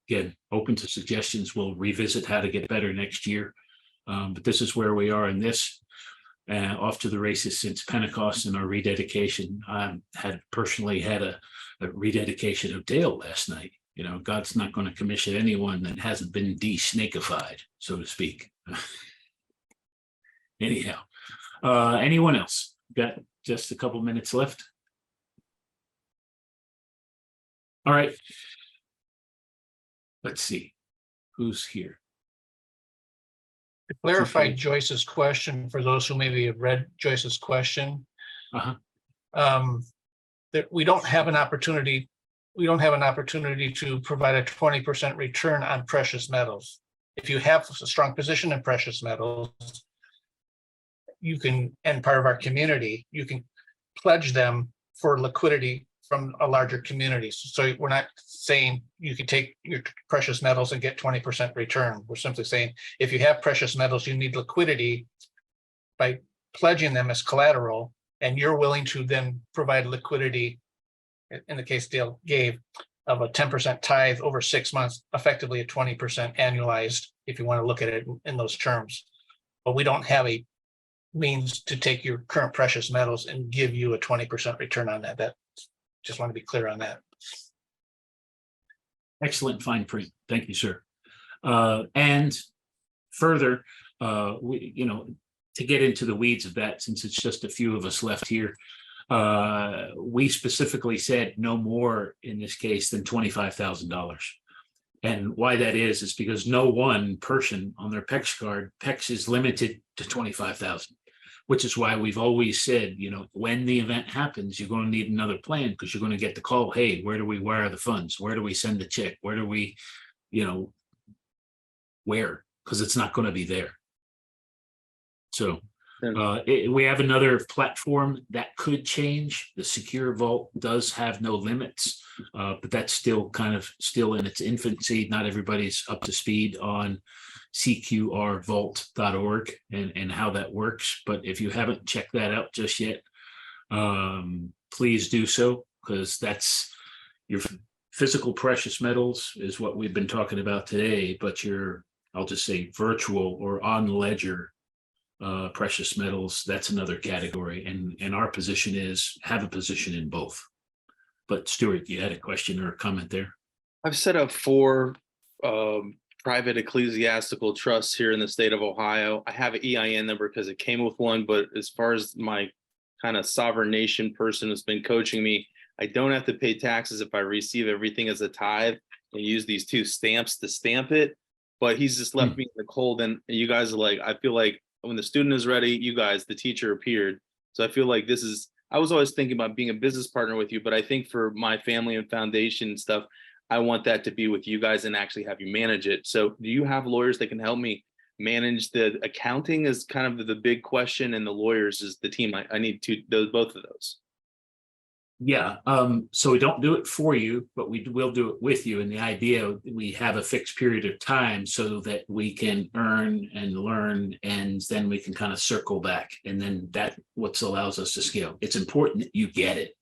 again, open to suggestions. We'll revisit how to get better next year. But this is where we are in this. Off to the races since Pentecost and our rededication. I had personally had a rededication of Dale last night. You know, God's not going to commission anyone that hasn't been de-snakified, so to speak. Anyhow, anyone else? Got just a couple minutes left. All right. Let's see who's here. To clarify Joyce's question, for those who maybe have read Joyce's question. That we don't have an opportunity to provide a 20% return on precious metals. If you have a strong position in precious metals, you can, and part of our community, you can pledge them for liquidity from a larger community. So we're not saying you can take your precious metals and get 20% return. We're simply saying, if you have precious metals, you need liquidity by pledging them as collateral, and you're willing to then provide liquidity, in the case Dale gave, of a 10% tithe over 6 months, effectively a 20% annualized, if you want to look at it in those terms. But we don't have a means to take your current precious metals and give you a 20% return on that. That, just want to be clear on that. Excellent fine print. Thank you, sir. And further, to get into the weeds of that, since it's just a few of us left here, we specifically said no more in this case than $25,000. And why that is because no one person on their PEX card, PEX is limited to 25,000. Which is why we've always said, when the event happens, you're going to need another plan, because you're going to get the call, hey, where do we wire the funds? Where do we send the check? Where do we, where? Because it's not going to be there. So we have another platform that could change. The Secure Vault does have no limits, but that's still in its infancy. Not everybody's up to speed on cqrvault.org and how that works. But if you haven't checked that out just yet, please do so, because that's your physical precious metals is what we've been talking about today, but I'll just say virtual or on ledger precious metals, that's another category. And our position is have a position in both. But Stuart, you had a question or a comment there? I've set up 4 private ecclesiastical trusts here in the state of Ohio. I have an EIN number because it came with one, but as far as my kind of sovereign nation person who's been coaching me, I don't have to pay taxes if I receive everything as a tithe and use these 2 stamps to stamp it. But he's just left me in the cold. And you guys are like, I feel like when the student is ready, you guys, the teacher appeared. So I feel like I was always thinking about being a business partner with you, but I think for my family and foundation and stuff, I want that to be with you guys and actually have you manage it. So do you have lawyers that can help me manage the accounting is kind of the big question, and the lawyers is the team. I need both of those. Yeah. So we don't do it for you, but we will do it with you. And the idea, we have a fixed period of time so that we can earn and learn, and then we can kind of circle back. And then that what allows us to scale. It's important that you get it,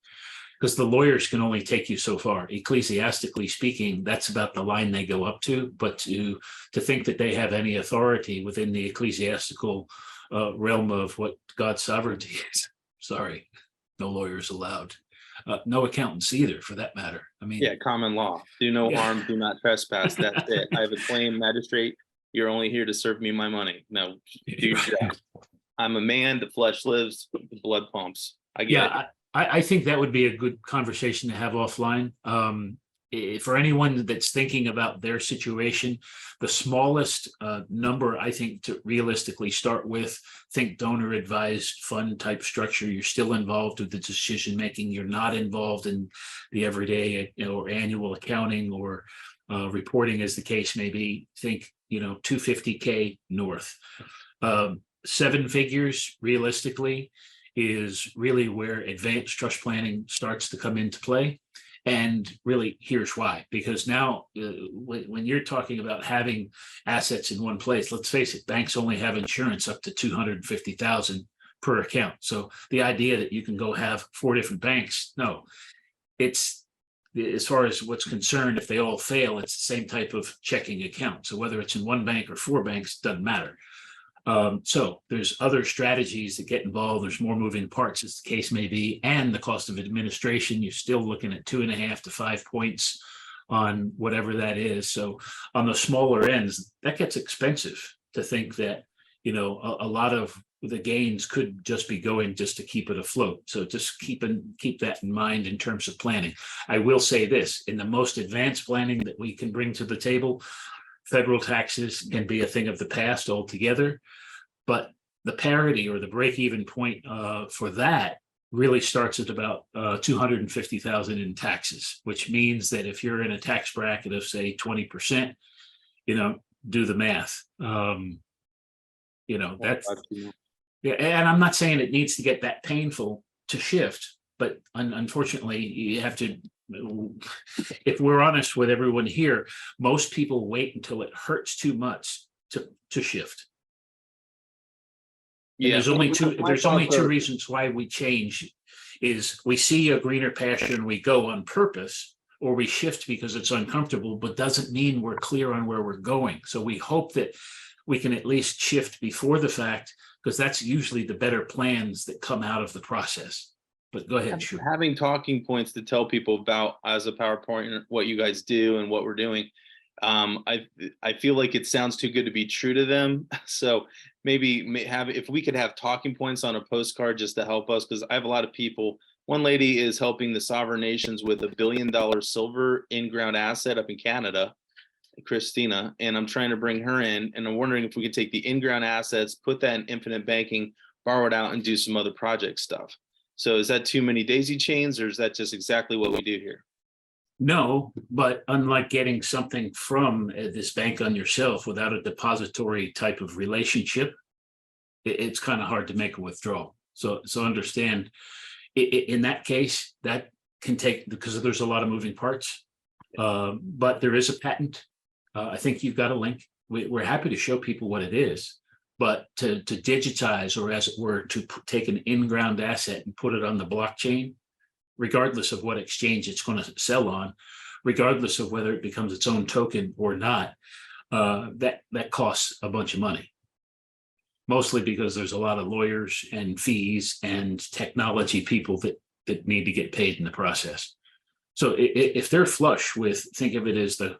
because the lawyers can only take you so far. Ecclesiastically speaking, that's about the line they go up to. But to think that they have any authority within the ecclesiastical realm of what God's sovereignty is, sorry, no lawyers allowed. No accountants either, for that matter. I mean, yeah, common law. Do no harm, do not trespass. That's it. I have a claim, magistrate. You're only here to serve me my money. No, do your job. I'm a man. The flesh lives. The blood pumps. I get it. I think that would be a good conversation to have offline. For anyone that's thinking about their situation, the smallest number I think to realistically start with, think donor advised fund type structure. You're still involved with the decision making. You're not involved in the everyday or annual accounting or reporting as the case may be, think, 250K north. 7 figures realistically is really where advanced trust planning starts to come into play. And really, here's why, because now when you're talking about having assets in one place, let's face it, banks only have insurance up to 250,000 per account. So the idea that you can go have 4 different banks, no, it's, as far as what's concerned, if they all fail, it's the same type of checking account. So whether it's in one bank or 4 banks, doesn't matter. So there's other strategies that get involved. There's more moving parts as the case may be, and the cost of administration, you're still looking at 2.5 to 5 points on whatever that is. So on the smaller ends, that gets expensive to think that, a lot of the gains could just be going just to keep it afloat. So just keep that in mind in terms of planning. I will say this, in the most advanced planning that we can bring to the table, federal taxes can be a thing of the past altogether, but the parity or the break-even point for that really starts at about 250,000 in taxes, which means that if you're in a tax bracket of say 20%, do the math. That's, yeah, and I'm not saying it needs to get that painful to shift, but unfortunately, you have to. If we're honest with everyone here, most people wait until it hurts too much to shift. And Yeah, there's only two. my There's only thoughts two are- reasons why we change: is we see a greener pasture and we go on purpose, or we shift because it's uncomfortable, but doesn't mean we're clear on where we're going. So we hope that we can at least shift before the fact, because that's usually the better plans that come out of the process. But go ahead, shoot. Having talking points to tell people about as a PowerPoint what you guys do and what we're doing. I feel like it sounds too good to be true to them. So maybe if we could have talking points on a postcard just to help us, because I have a lot of people. One lady is helping the sovereign nations with $1 billion silver in-ground asset up in Canada, Christina, and I'm trying to bring her in, and I'm wondering if we could take the in-ground assets, put that in infinite banking, borrow it out, and do some other project stuff. So is that too many daisy chains, or is that just exactly what we do here? No, but unlike getting something from this bank on yourself without a depository type of relationship, it's kind of hard to make a withdrawal. So understand, in that case, that can take, because there's a lot of moving parts, but there is a patent. I think you've got a link. We're happy to show people what it is, but to digitize, or as it were, to take an in-ground asset and put it on the blockchain, regardless of what exchange it's going to sell on, regardless of whether it becomes its own token or not, that costs a bunch of money. Mostly because there's a lot of lawyers and fees and technology people that need to get paid in the process. So if they're flush with, think of it as the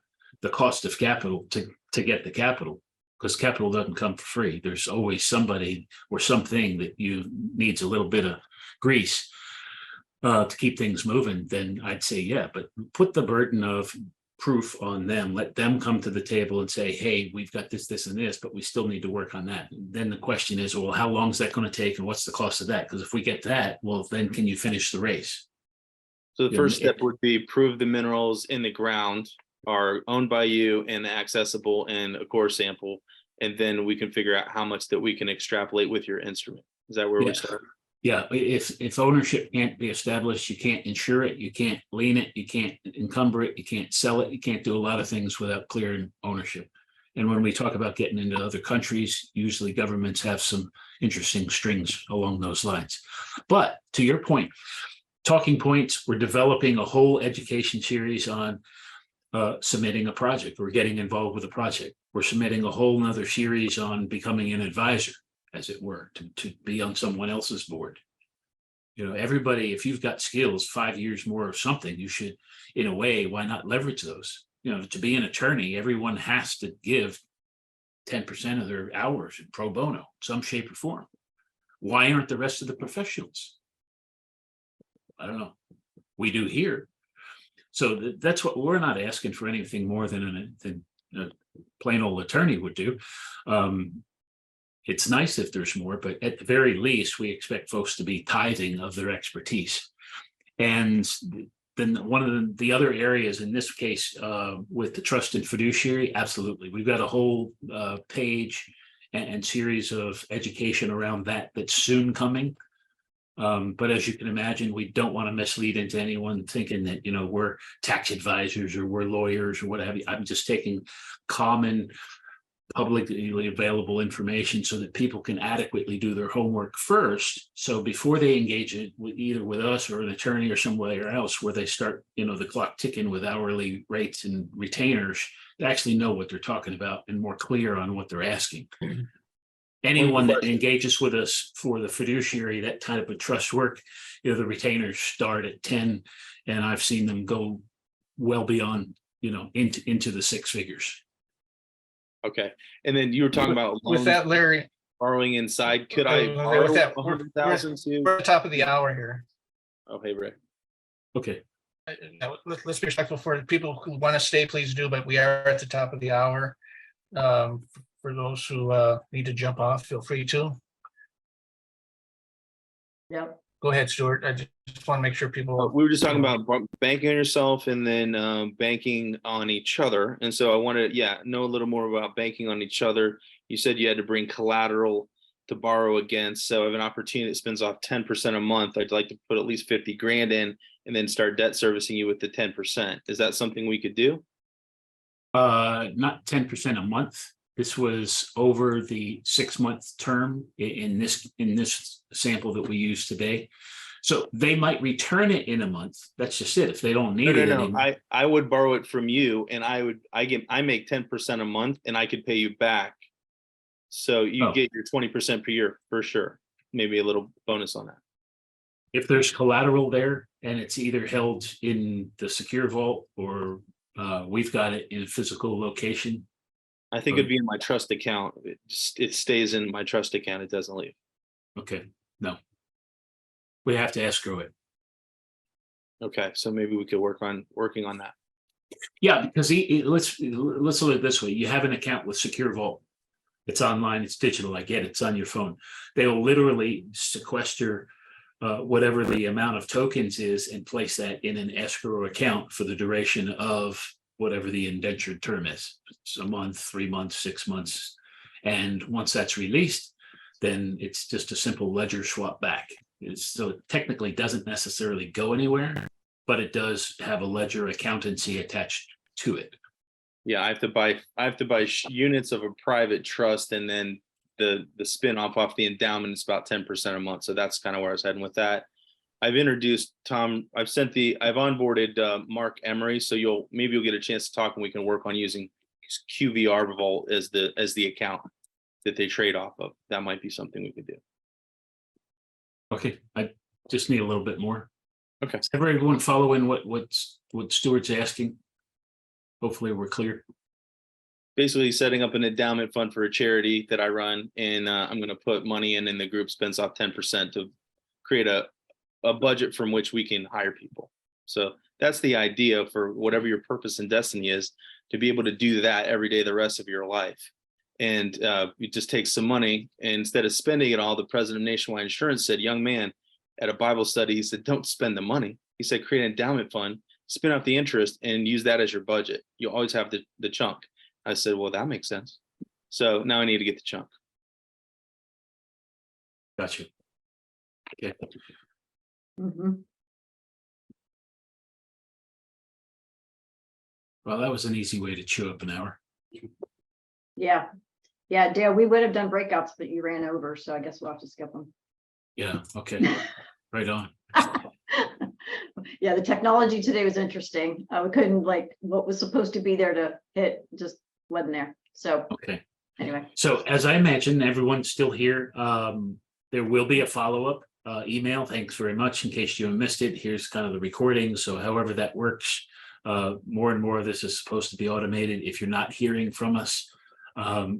cost of capital to get the capital, because capital doesn't come for free. There's always somebody or something that needs a little bit of grease to keep things moving, then I'd say, yeah, but put the burden of proof on them. Let them come to the table and say, hey, we've got this, this, and this, but we still need to work on that. And then the question is, well, how long is that going to take? And what's the cost of that? Because if we get that, well, then can you finish the race? So the first step would be prove the minerals in the ground are owned by you and accessible in a core sample. And then we can figure out how much that we can extrapolate with your instrument. Is that where we start? Yeah, if ownership can't be established, you can't insure it, you can't lien it, you can't encumber it, you can't sell it, you can't do a lot of things without clearing ownership. And when we talk about getting into other countries, usually governments have some interesting strings along those lines. But to your point, talking points, we're developing a whole education series on submitting a project or getting involved with a project. We're submitting a whole nother series on becoming an advisor, as it were, to be on someone else's board. Everybody, if you've got skills, 5 years more of something, you should, in a way, why not leverage those? To be an attorney, everyone has to give 10% of their hours in pro bono, some shape or form. Why aren't the rest of the professionals? I don't know. We do here. So that's what we're not asking for, anything more than a plain old attorney would do. It's nice if there's more, but at the very least, we expect folks to be tithing of their expertise. And then one of the other areas in this case, with the trust and fiduciary, absolutely. We've got a whole page and series of education around that that's soon coming. But as you can imagine, we don't want to mislead into anyone thinking that, we're tax advisors or we're lawyers or what have you. I'm just taking common publicly available information so that people can adequately do their homework first. So before they engage it with either with us or an attorney or somewhere else where they start, the clock ticking with hourly rates and retainers, they actually know what they're talking about and more clear on what they're asking. Anyone that engages with us for the fiduciary, that type of trust work, the retainers start at 10, and I've seen them go well beyond, into the six figures. Okay, and then you were talking about With loans, that, Larry, borrowing inside. Could I with borrow that, 100,000 we're to? at the top of the hour here. Oh, hey, Rick. Okay, Now, let's be respectful for people who want to stay, please do, but we are at the top of the hour. For those who need to jump off, feel free to. Yep. Go ahead, Stuart. I just want to make sure people. We were just talking about banking on yourself and then banking on each other. And so I want to, know a little more about banking on each other. You said you had to bring collateral to borrow against. So I have an opportunity that spends off 10% a month. I'd like to put at least 50 grand in and then start debt servicing you with the 10%. Is that something we could do? not 10% a month. This was over the 6-month term in this sample that we use today. So they might return it in a month. That's just it. If they don't need it anymore. I would borrow it from you, and I make 10% a month, and I could pay you back. So you get your 20% per year for sure. Maybe a little bonus on that. If there's collateral there and it's either held in the secure vault or we've got it in a physical location. I think it'd be in my trust account. It stays in my trust account. It doesn't leave. Okay, no. We have to escrow it. Okay, so maybe we could working on that. Yeah, because let's look at it this way. You have an account with Secure Vault. It's online, it's digital. I get it, it's on your phone. They will literally sequester whatever the amount of tokens is and place that in an escrow account for the duration of whatever the indentured term is. It's a month, 3 months, 6 months. And once that's released, then it's just a simple ledger swap back. So it technically doesn't necessarily go anywhere, but it does have a ledger accountancy attached to it. Yeah, I have to buy units of a private trust, and then the spin off the endowment is about 10% a month. So that's kind of where I was heading with that. I've introduced Tom. I've onboarded Mark Emery. So you'll get a chance to talk, and we can work on using QVR Vault as the account that they trade off of. That might be something we could do. Okay, I just need a little bit more. Okay. Is everyone following what Stuart's asking? Hopefully we're clear. Basically setting up an endowment fund for a charity that I run, and I'm going to put money in, and the group spends off 10% to create a budget from which we can hire people. So that's the idea for whatever your purpose and destiny is, to be able to do that every day the rest of your life. And it just takes some money, and instead of spending it all, the president of Nationwide Insurance said, young man, at a Bible study, he said, don't spend the money. He said, create an endowment fund, spin off the interest, and use that as your budget. You always have the chunk. I said, well, that makes sense. So now I need to get the chunk. Gotcha. Okay. Mhm. Well, that was an easy way to chew up an hour. Yeah. Yeah, Dale, we would have done breakouts, but you ran over, so I guess we'll have to skip them. Yeah, okay. Right on. Yeah, the technology today was interesting. We couldn't, what was supposed to be there to hit just wasn't there. So Okay. anyway. So as I mentioned, everyone's still here. There will be a follow-up email. Thanks very much. In case you missed it, here's kind of the recording. So however that works, more and more of this is supposed to be automated. If you're not hearing from us,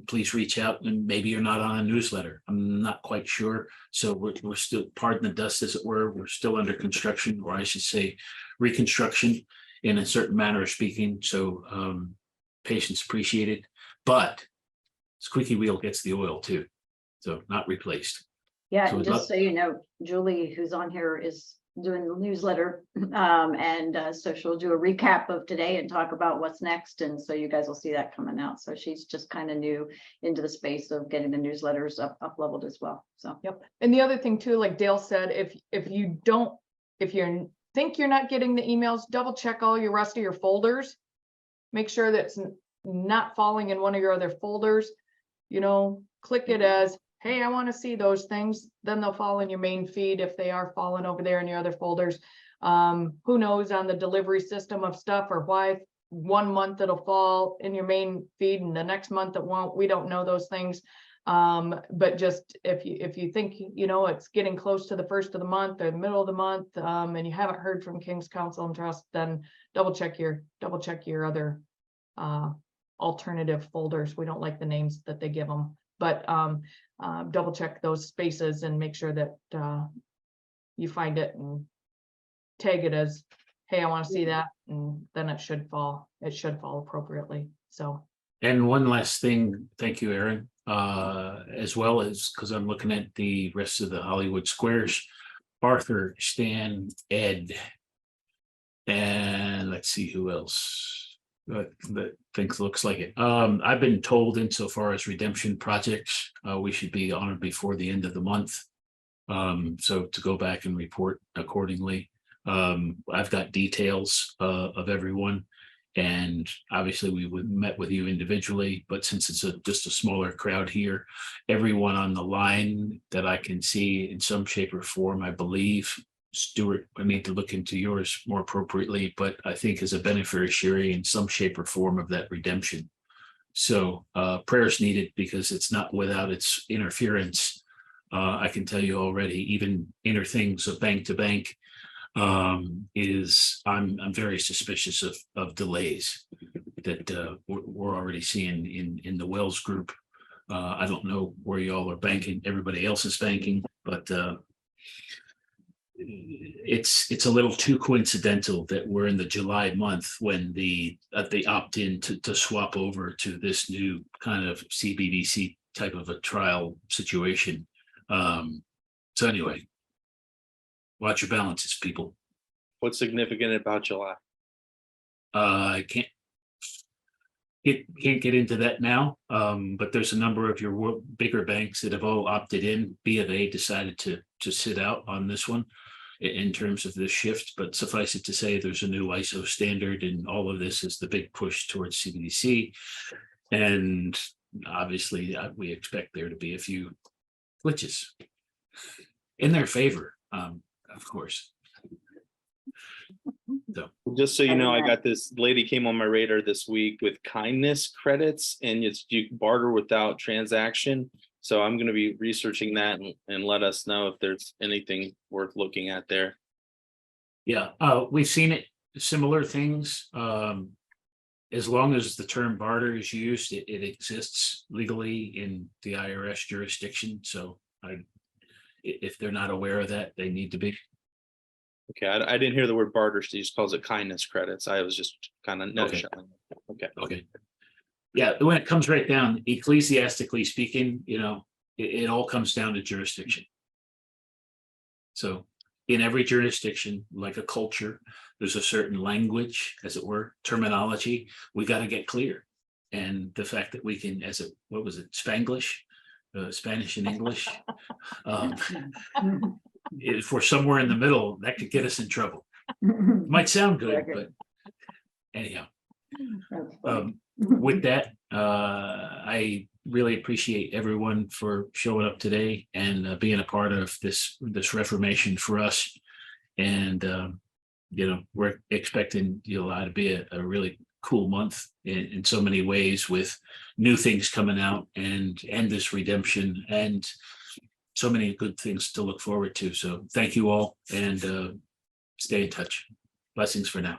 please reach out, and maybe you're not on a newsletter. I'm not quite sure. So we're still, pardon the dust as it were, we're still under construction, or I should say reconstruction in a certain manner of speaking. So patience appreciated, but squeaky wheel gets the oil too. So not replaced. Yeah, So and just so you know, Julie, who's on here, is doing the newsletter. So she'll do a recap of today and talk about what's next. And so you guys will see that coming out. So she's just kind of new into the space of getting the newsletters up leveled as well. So. Yep. And the other thing too, like Dale said, if you think you're not getting the emails, double check all your rest of your folders. Make sure that's not falling in one of your other folders. You know, click it as, hey, I want to see those things. Then they'll fall in your main feed if they are falling over there in your other folders. Who knows on the delivery system of stuff, or why 1 month it'll fall in your main feed and the next month it won't. We don't know those things. But just if you think, you know, it's getting close to the first of the month or the middle of the month, and you haven't heard from King's Counsel and Trust, then double check your other alternative folders. We don't like the names that they give them, but double check those spaces and make sure that you find it and tag it as, hey, I want to see that, and then it should fall appropriately. So. And one last thing, thank you, Aaron, as well as, because I'm looking at the rest of the Hollywood Squares, Arthur, Stan, Ed, and let's see who else that thinks looks like it. I've been told insofar as redemption projects, we should be honored before the end of the month. So to go back and report accordingly. I've got details of everyone. And obviously we met with you individually, but since it's just a smaller crowd here, everyone on the line that I can see in some shape or form, I believe, Stuart, I need to look into yours more appropriately, but I think is a beneficiary in some shape or form of that redemption. So prayers needed, because it's not without its interference. I can tell you already, even inner things of bank to bank, I'm very suspicious of delays that we're already seeing in the Wells group. I don't know where y'all are banking, everybody else is banking, but it's a little too coincidental that we're in the July month when they opt in to swap over to this new kind of CBDC type of a trial situation. So anyway, watch your balances, people. What's significant about July? I can't get into that now, but there's a number of your bigger banks that have all opted in. B of A decided to sit out on this one in terms of this shift, but suffice it to say, there's a new ISO standard, and all of this is the big push towards CBDC. And obviously, we expect there to be a few glitches in their favor, of course. So Just so you know, I got this lady came on my radar this week with kindness credits, and it's you barter without transaction. So I'm going to be researching that and let us know if there's anything worth looking at there. yeah, we've seen it, similar things. As long as the term barter is used, it exists legally in the IRS jurisdiction. So if they're not aware of that, they need to be. Okay, I didn't hear the word barter. She just calls it kindness credits. I was just kind of nutshell. Okay. Yeah, when it comes right down, ecclesiastically speaking, it all comes down to jurisdiction. So in every jurisdiction, like a culture, there's a certain language, as it were, terminology. We got to get clear. And the fact that we can, what was it, Spanglish, Spanish and English, if we're somewhere in the middle, that could get us in trouble. Might sound good, but anyhow. With that, I really appreciate everyone for showing up today and being a part of this reformation for us. And we're expecting July to be a really cool month in so many ways, with new things coming out and this redemption and so many good things to look forward to. So thank you all, and stay in touch. Blessings for now.